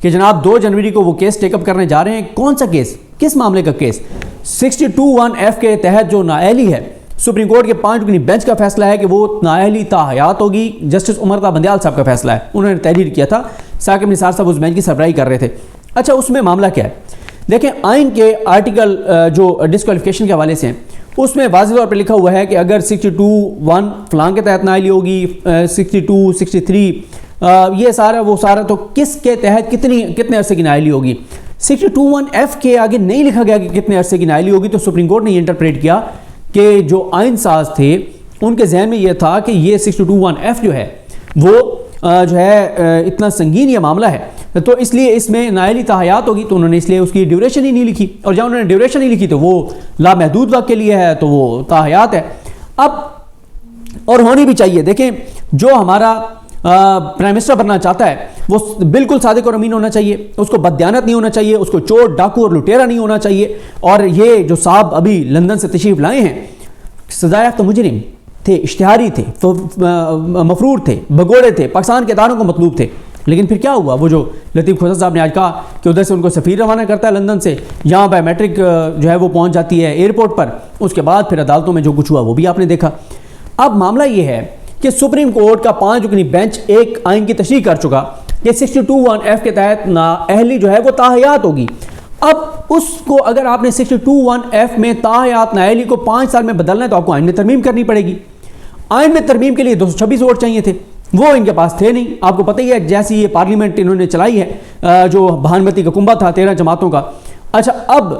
کہ جناب 2 جنوری کو وہ کیس ٹیک اپ کرنے جا رہے ہیں. کون سا کیس؟ کس معاملے کا کیس؟ 62(1)(f) کے تحت جو نااہلی ہے، سپریم کورٹ کے 5 رکنی بینچ کا فیصلہ ہے کہ وہ نااہلی تا حیات ہوگی. جسٹس عمر تا بندیال صاحب کا فیصلہ ہے، انہوں نے تحریر کیا تھا، ثاقب نثار صاحب اس بینچ کی سربراہی کر رہے تھے. اچھا، اس میں معاملہ کیا ہے؟ دیکھیں، آئین کے آرٹیکل جو ڈسکوالیفیکیشن کے حوالے سے ہیں، اس میں واضح طور پہ لکھا ہوا ہے کہ اگر 62(1) فلاں کے تحت نااہلی ہوگی، 62, 63 یہ سارا وہ سارا، تو کس کے تحت کتنے عرصے کی نااہلی ہوگی. 62(1)(f) کے آگے نہیں لکھا گیا کہ کتنے عرصے کی نااہلی ہوگی، تو سپریم کورٹ نے یہ انٹرپریٹ کیا کہ جو آئین ساز تھے ان کے ذہن میں یہ تھا کہ یہ 62(1)(f) جو ہے وہ جو ہے اتنا سنگین یہ معاملہ ہے، تو اس لیے اس میں نااہلی تا حیات ہوگی، تو انہوں نے اس لیے اس کی ڈیوریشن ہی نہیں لکھی. اور جہاں انہوں نے ڈیوریشن ہی لکھی تو وہ لامحدود وقت کے لیے ہے، تو وہ تا حیات ہے. اب اور ہونی بھی چاہیے. دیکھیں، جو ہمارا پرائم منسٹر بننا چاہتا ہے وہ بالکل صادق اور امین ہونا چاہیے، اس کو بددیانت نہیں ہونا چاہیے، اس کو چور ڈاکو اور لٹیرا نہیں ہونا چاہیے. اور یہ جو صاحب ابھی لندن سے تشریف لائے ہیں، سزا یافتہ مجرم تھے، اشتہاری تھے، مفرور تھے، بگوڑے تھے، پاکستان کے اداروں کو مطلوب تھے. لیکن پھر کیا ہوا؟ وہ جو لطیف کھوسہ صاحب نے آج کہا کہ ادھر سے ان کو سفیر روانہ کرتا ہے لندن سے، یہاں بایو میٹرک جو ہے وہ پہنچ جاتی ہے ایئرپورٹ پر، اس کے بعد پھر عدالتوں میں جو کچھ ہوا وہ بھی آپ نے دیکھا. اب معاملہ یہ ہے کہ سپریم کورٹ کا 5 رکنی بینچ ایک آئین کی تشریح کر چکا کہ 62(1)(f) کے تحت نااہلی جو ہے وہ تا حیات ہوگی. اب اس کو اگر آپ نے 62(1)(f) میں تا حیات نااہلی کو 5 سال میں بدلنا ہے تو آپ کو آئین میں ترمیم کرنی پڑے گی. آئین میں ترمیم کے لیے 226 ووٹ چاہیے تھے، وہ ان کے پاس تھے نہیں. آپ کو پتہ ہی ہے جیسی یہ پارلیمنٹ انہوں نے چلائی ہے، جو بھانمتی کا کنبہ تھا 13 جماعتوں کا. اچھا، اب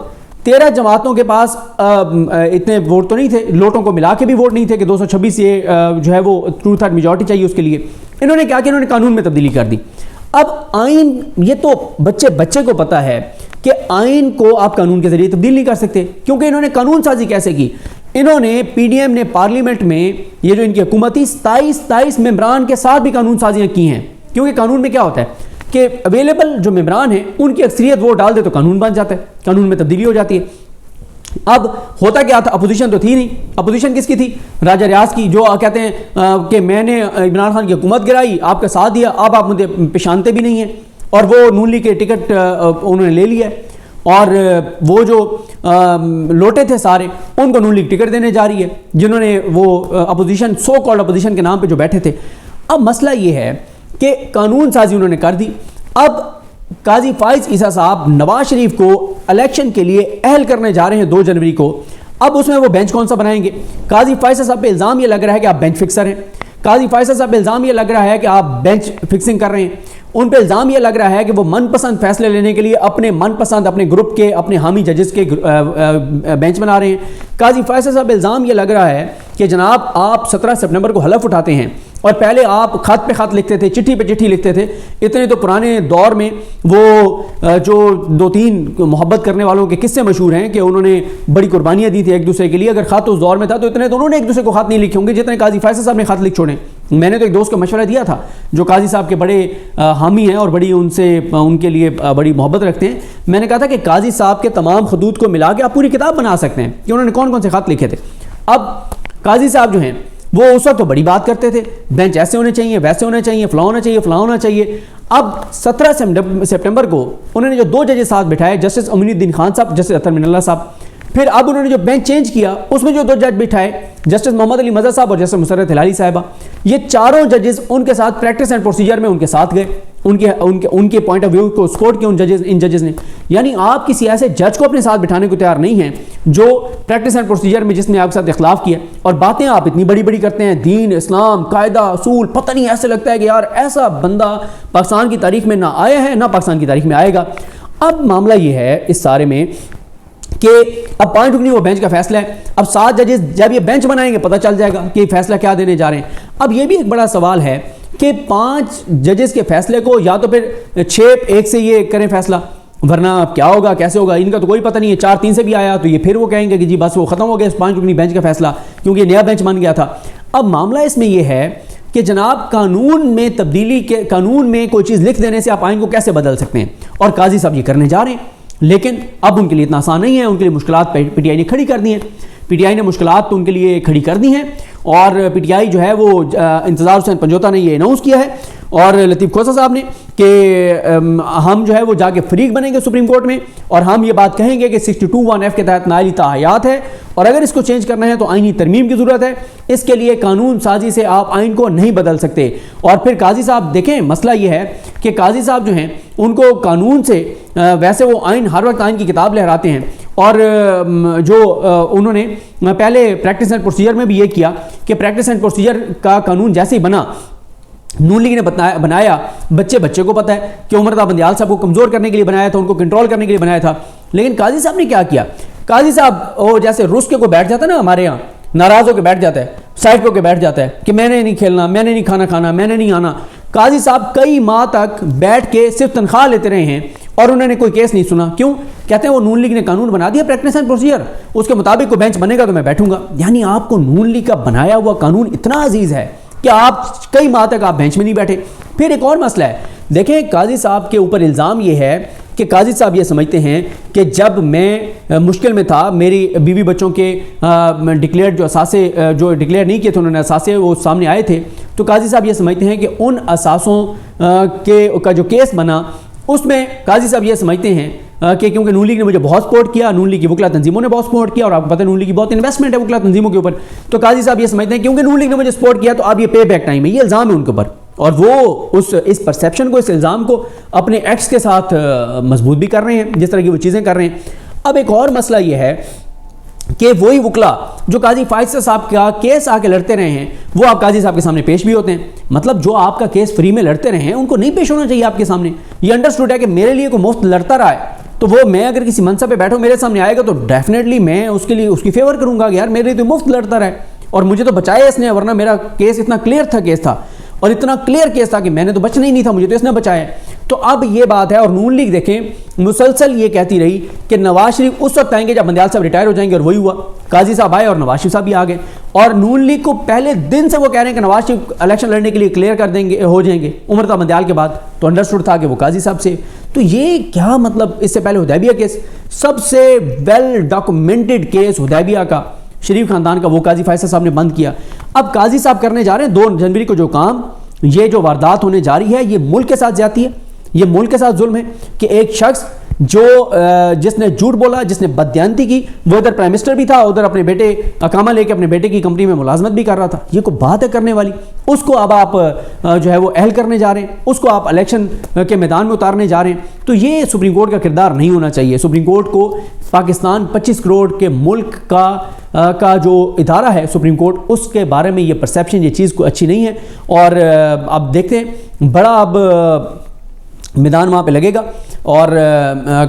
13 جماعتوں کے پاس اتنے ووٹ تو نہیں تھے، لوٹوں کو ملا کے بھی ووٹ نہیں تھے کہ 226 یہ جو ہے وہ ٹرو تھرڈ میجورٹی چاہیے اس کے لیے. انہوں نے کیا کہ انہوں نے قانون میں تبدیلی کر دی. اب آئین، یہ تو بچے کو پتہ ہے کہ آئین کو آپ قانون کے ذریعے تبدیل نہیں کر سکتے، کیونکہ انہوں نے قانون سازی کیسے کی؟ انہوں نے پی ڈی ایم نے پارلیمنٹ میں یہ جو ان کی حکومتی 27 ممبران کے ساتھ بھی قانون سازیاں کی ہیں. کیونکہ قانون میں کیا ہوتا ہے کہ اویلیبل جو ممبران ہیں ان کی اکثریت ووٹ ڈال دے تو قانون بن جاتا ہے، قانون میں تبدیلی ہو جاتی ہے. اب ہوتا کیا تھا؟ اپوزیشن تو تھی نہیں. اپوزیشن کس کی تھی؟ راجہ ریاض کی، جو کہتے ہیں کہ میں نے عمران خان کی حکومت گرائی، آپ کا ساتھ دیا، اب آپ مجھے پہچانتے بھی نہیں ہیں. اور وہ نون لیگ کے ٹکٹ انہوں نے لے لیا، اور وہ جو لوٹے تھے سارے ان کو نون لیگ ٹکٹ دینے جا رہی ہے، جنہوں نے وہ اپوزیشن، سو کالڈ اپوزیشن کے نام پہ جو بیٹھے تھے. اب مسئلہ یہ ہے کہ قانون سازی انہوں نے کر دی. اب قاضی فائز عیسیٰ صاحب نواز شریف کو الیکشن کے لیے اہل کرنے جا رہے ہیں 2 جنوری کو. اب اس میں وہ بینچ کون سا بنائیں گے؟ قاضی فائز صاحب پہ الزام یہ لگ رہا ہے کہ آپ بینچ فکسر ہیں. قاضی فائز صاحب پہ الزام یہ لگ رہا ہے کہ آپ بینچ فکسنگ کر رہے ہیں. ان پہ الزام یہ لگ رہا ہے کہ وہ من پسند فیصلے لینے کے لیے اپنے من پسند، اپنے گروپ کے، اپنے حامی ججز کے بینچ بنا رہے ہیں. قاضی فیصل صاحب الزام یہ لگ رہا ہے کہ جناب آپ 17 سپٹمبر کو حلف اٹھاتے ہیں، اور پہلے آپ خط پہ خط لکھتے تھے، چٹھی پہ چٹھی لکھتے تھے. اتنے تو پرانے دور میں وہ جو 2-3 محبت کرنے والوں کے قصے مشہور ہیں کہ انہوں نے بڑی قربانیاں دی تھی ایک دوسرے کے لیے. اگر خط اس دور میں تھا تو اتنے تو انہوں نے ایک دوسرے کو خط نہیں لکھے ہوں گے جتنے قاضی فیصل صاحب نے خط لکھ چھوڑے. میں نے تو ایک دوست کو مشورہ دیا تھا جو قاضی صاحب کے بڑے حامی ہیں اور بڑی ان کے لیے بڑی محبت رکھتے ہیں. میں نے کہا تھا کہ قاضی صاحب کے تمام خطوط کو ملا کے آپ پوری کتاب بنا سکتے ہیں کہ انہوں نے کون کون سے خط لکھے تھے. اب قاضی صاحب جو ہیں وہ اس وقت تو بڑی بات کرتے تھے، بینچ ایسے ہونے چاہیے، ویسے ہونا چاہیے، فلاں ہونا چاہیے، فلاں ہونا چاہیے. اب 17 سپٹمبر کو انہوں نے جو 2 ججز ساتھ بٹھائے، جسٹس امین الدین خان صاحب، جسٹس اطہر من اللہ صاحب. پھر اب انہوں نے جو بینچ چینج کیا اس میں جو 2 جج بٹھائے، جسٹس محمد علی مظہر صاحب اور جسٹس مسرت ہلالی صاحبہ. یہ چاروں ججز ان کے ساتھ پریکٹس اینڈ پروسیجر میں ان کے ساتھ گئے، ان کے پوائنٹ آف ویو کو سپورٹ کیا ان ججز نے. یعنی آپ کسی ایسے جج کو اپنے ساتھ بٹھانے کو تیار نہیں ہیں جو پریکٹس اینڈ پروسیجر میں جس نے آپ کے ساتھ اختلاف کیا، اور باتیں آپ اتنی بڑی بڑی کرتے ہیں، دین، اسلام، قاعدہ، اصول، پتہ نہیں ایسے لگتا ہے کہ یار ایسا بندہ پاکستان کی تاریخ میں نہ آیا ہے نہ پاکستان کی تاریخ میں آئے گا. اب معاملہ یہ ہے اس سارے میں کہ اب 5 رکنی وہ بینچ کا فیصلہ ہے. اب 7 ججز جب یہ بینچ بنائیں گے پتہ چل جائے گا کہ فیصلہ کیا دینے جا رہے ہیں. اب یہ بھی ایک بڑا سوال ہے کہ 5 ججز کے فیصلے کو یا تو پھر 6-1 سے یہ کریں فیصلہ، ورنہ کیا ہوگا کیسے ہوگا ان کا تو کوئی پتہ نہیں ہے. 4-3 سے بھی آیا تو یہ پھر وہ کہیں گے کہ جی بس وہ ختم ہو گیا اس 5 رکنی بینچ کا فیصلہ، کیونکہ یہ نیا بینچ بن گیا تھا. اب معاملہ اس میں یہ ہے کہ جناب قانون میں تبدیلی کے، قانون میں کوئی چیز لکھ دینے سے آپ آئین کو کیسے بدل سکتے ہیں؟ اور قاضی صاحب یہ کرنے جا رہے ہیں. لیکن اب ان کے لیے اتنا آسان نہیں ہے، ان کے لیے مشکلات پی ٹی آئی نے کھڑی کر دی ہیں. پی ٹی آئی نے مشکلات تو ان کے لیے کھڑی کر دی ہیں، اور پی ٹی آئی جو ہے وہ انتظار حسین پنجوتا نے یہ اناؤنس کیا ہے اور لطیف کھوسہ صاحب نے کہ ہم جو ہے وہ جا کے فریق بنیں گے سپریم کورٹ میں اور ہم یہ بات کہیں گے کہ 62(1)(f) کے تحت نااہلی تاحیات ہے اور اگر اس کو چینج کرنا ہے تو آئینی ترمیم کی ضرورت ہے، اس کے لیے قانون سازی سے آپ آئین کو نہیں بدل سکتے۔ اور پھر قاضی صاحب دیکھیں مسئلہ یہ ہے کہ قاضی صاحب جو ہیں ان کو قانون سے ویسے وہ آئین ہر وقت آئین کی کتاب لہراتے ہیں اور جو انہوں نے پہلے پریکٹس اینڈ پروسیجر میں بھی یہ کیا کہ پریکٹس اینڈ پروسیجر کا قانون جیسے ہی بنا نون لیگ نے بنایا، بچے کو پتہ ہے کہ عمر تا بندیال صاحب کو کمزور کرنے کے لیے بنایا تھا، ان کو کنٹرول کرنے کے لیے بنایا تھا، لیکن قاضی صاحب نے کیا کیا؟ قاضی صاحب وہ جیسے رس کے کوئی بیٹھ جاتا ہے نا ہمارے یہاں، ناراض ہو کے بیٹھ جاتا ہے، سائڈ پہ ہو کے بیٹھ جاتا ہے کہ میں نے نہیں کھیلنا، میں نے نہیں کھانا، میں نے نہیں آنا۔ قاضی صاحب کئی ماہ تک بیٹھ کے صرف تنخواہ لیتے رہے ہیں اور انہوں نے کوئی کیس نہیں سنا۔ کیوں؟ کہتے ہیں وہ نون لیگ نے قانون بنا دیا پریکٹس اینڈ پروسیجر، اس کے مطابق کوئی بینچ بنے گا تو میں بیٹھوں گا۔ یعنی آپ کو نون لیگ کا بنایا ہوا قانون اتنا عزیز ہے کہ آپ کئی ماہ تک آپ بینچ میں نہیں بیٹھے۔ پھر ایک اور مسئلہ ہے، دیکھیں قاضی صاحب کے اوپر الزام یہ ہے کہ قاضی صاحب یہ سمجھتے ہیں کہ جب میں مشکل میں تھا، میری بیوی بچوں کے ڈکلیئر جو اثاثے جو ڈکلیئر نہیں کیے تھے انہوں نے اثاثے وہ سامنے آئے تھے، تو قاضی صاحب یہ سمجھتے ہیں کہ ان اثاثوں کا جو کیس بنا اس میں قاضی صاحب یہ سمجھتے ہیں کہ کیونکہ نون لیگ نے مجھے بہت سپورٹ کیا، نون لیگ کی وکلا تنظیموں نے بہت سپورٹ کیا اور آپ کو پتہ ہے نون لیگ کی بہت انویسٹمنٹ ہے وکلا تنظیموں کے اوپر، تو قاضی صاحب یہ سمجھتے ہیں کیونکہ نون لیگ نے مجھے سپورٹ کیا تو اب یہ پے بیک ٹائم ہے، یہ الزام ہے ان کے اوپر اور وہ اس پرسیپشن کو، اس الزام کو اپنے ایکٹس کے ساتھ مضبوط بھی کر رہے ہیں جس طرح کی وہ چیزیں کر رہے ہیں۔ اب ایک اور مسئلہ یہ ہے کہ وہی وکلا جو قاضی فائز صاحب کا کیس آ کے لڑتے رہے ہیں وہ آپ قاضی صاحب کے سامنے پیش بھی ہوتے ہیں، مطلب جو آپ کا کیس فری میں لڑتے رہے ہیں ان کو نہیں پیش ہونا چاہیے آپ کے سامنے۔ یہ انڈرسٹوڈ ہے کہ میرے لیے کوئی مفت لڑتا رہا ہے تو وہ میں اگر کسی منصب پہ بیٹھوں میرے سامنے آئے گا تو ڈیفینیٹلی میں اس کے لیے اس کی فیور کروں گا کہ یار میرے لیے تو مفت لڑتا رہا ہے اور مجھے تو بچایا اس نے، ورنہ میرا کیس اتنا کلیئر تھا، کیس تھا اور اتنا کلیئر کیس تھا کہ میں نے تو بچنا ہی نہیں تھا، مجھے تو اس نے بچایا۔ تو اب یہ بات ہے اور نون لیگ دیکھیں مسلسل یہ کہتی رہی کہ نواز شریف اس وقت آئیں گے جب بندیال صاحب ریٹائر ہو جائیں گے اور وہی ہوا، قاضی صاحب آئے اور نواز شریف صاحب بھی آ گئے اور نون لیگ کو پہلے دن سے وہ کہہ رہے ہیں کہ نواز شریف الیکشن لڑنے کے لیے کلیئر کر دیں گے، ہو جائیں گے عمر تا بندیال کے بعد، تو انڈرسٹوڈ تھا کہ وہ قاضی صاحب سے۔ تو یہ کیا مطلب، اس سے پہلے حدیبیہ کیس سب سے ویل ڈاکومنٹڈ کیس حدیبیہ کا شریف خاندان کا، وہ قاضی فیصل صاحب نے بند کیا۔ اب قاضی صاحب کرنے جا رہے ہیں 2 جنوری کو جو کام، یہ جو واردات ہونے جا رہی ہے یہ ملک کے ساتھ زیادتی ہے، یہ ملک کے ساتھ ظلم ہے کہ ایک شخص جو جس نے جھوٹ بولا، جس نے بددیانتی کی، وہ ادھر پرائم منسٹر بھی تھا، ادھر اپنے بیٹے اقامہ لے کے اپنے بیٹے کی کمپنی میں ملازمت بھی کر رہا تھا، یہ کوئی بات ہے کرنے والی؟ اس کو اب آپ جو ہے وہ اہل کرنے جا رہے ہیں، اس کو آپ الیکشن کے میدان میں اتارنے جا رہے ہیں۔ تو یہ سپریم کورٹ کا کردار نہیں ہونا چاہیے۔ سپریم کورٹ کو پاکستان 25 کروڑ کے ملک کا جو ادارہ ہے سپریم کورٹ، اس کے بارے میں یہ پرسیپشن، یہ چیز کو اچھی نہیں ہے اور اب دیکھتے ہیں بڑا اب میدان وہاں پہ لگے گا اور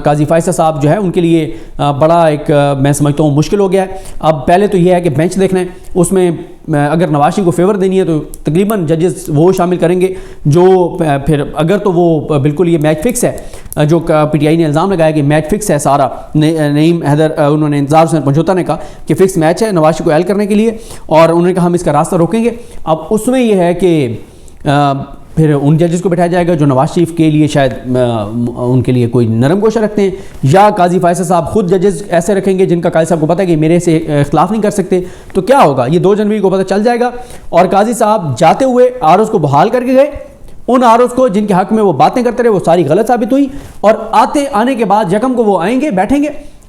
قاضی فائز صاحب جو ہے ان کے لیے بڑا ایک میں سمجھتا ہوں مشکل ہو گیا ہے۔ اب پہلے تو یہ ہے کہ بینچ دیکھنا ہے، اس میں اگر نواز شریف کو فیور دینی ہے تو تقریباً ججز وہ شامل کریں گے جو پھر اگر تو وہ بالکل یہ میچ فکس ہے، جو پی ٹی آئی نے الزام لگایا کہ میچ فکس ہے سارا، نعیم حیدر انہوں نے انتظار حسین پنجوتا نے کہا کہ فکس میچ ہے نواز شریف کو اہل کرنے کے لیے اور انہوں نے کہا ہم اس کا راستہ روکیں گے۔ اب اس میں یہ ہے کہ پھر ان ججز کو بٹھایا جائے گا جو نواز شریف کے لیے شاید ان کے لیے کوئی نرم گوشہ رکھتے ہیں، یا قاضی فائز صاحب خود ججز ایسے رکھیں گے جن کا قاضی صاحب کو پتہ ہے کہ میرے سے اختلاف نہیں کر سکتے۔ تو کیا ہوگا یہ 2 جنوری کو پتہ چل جائے گا۔ اور قاضی صاحب جاتے ہوئے آروز کو بحال کر کے گئے، ان آروز کو جن کے حق میں وہ باتیں کرتے رہے وہ ساری غلط ثابت ہوئی، اور آنے کے بعد یکم کو وہ آئیں گے، بیٹھیں گے،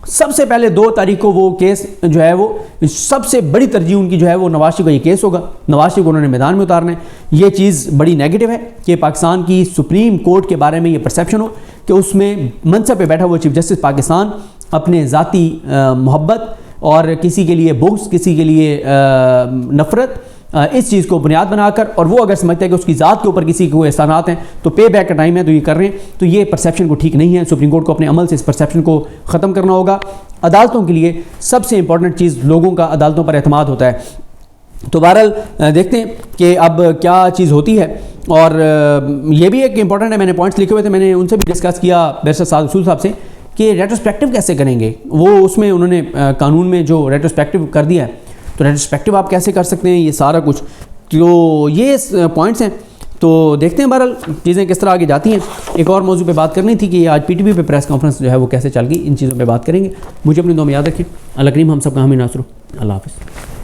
سب سے پہلے 2 تاریخ کو وہ کیس جو ہے وہ سب سے بڑی ترجیح ان کی جو ہے وہ نواز شریف کا یہ کیس ہوگا، نواز شریف کو انہوں نے میدان میں اتارنا ہے۔ یہ چیز بڑی نیگیٹو ہے کہ پاکستان کی سپریم کورٹ کے بارے میں یہ پرسیپشن ہو کہ اس میں منصب پہ بیٹھا ہوا چیف جسٹس پاکستان اپنے ذاتی محبت اور کسی کے لیے بغض، کسی کے لیے نفرت، اس چیز کو بنیاد بنا کر، اور وہ اگر سمجھتا ہے کہ اس کی ذات کے اوپر کسی کو احسانات ہیں تو پے بیک کا ٹائم ہے تو یہ کر رہے ہیں، تو یہ پرسیپشن کو ٹھیک نہیں ہے۔ سپریم کورٹ کو اپنے عمل سے اس پرسیپشن کو ختم کرنا ہوگا۔ عدالتوں کے لیے سب سے امپورٹنٹ چیز لوگوں کا عدالتوں پر اعتماد ہوتا ہے۔ تو بہرحال دیکھتے ہیں کہ اب کیا چیز ہوتی ہے، اور یہ بھی ایک امپورٹنٹ ہے، میں نے پوائنٹس لکھے ہوئے تھے، میں نے ان سے بھی ڈسکس کیا بیرسٹر سعد رسول صاحب سے کہ ریٹروسپیکٹو کیسے کریں گے، وہ اس میں انہوں نے قانون میں جو ریٹروسپیکٹو کر دیا ہے تو ریٹروسپیکٹو آپ کیسے کر سکتے ہیں، یہ سارا کچھ، تو یہ پوائنٹس ہیں۔ تو دیکھتے ہیں بہرحال چیزیں کس طرح آگے جاتی ہیں۔ ایک اور موضوع پہ بات کرنی تھی کہ آج پی ٹی وی پہ پریس کانفرنس جو ہے وہ کیسے چل گئی، ان چیزوں پہ بات کریں گے۔ مجھے اپنی دعا میں یاد رکھیں۔ اللہ کریم ہم سب کا حامی ناصر ہو۔ اللہ حافظ۔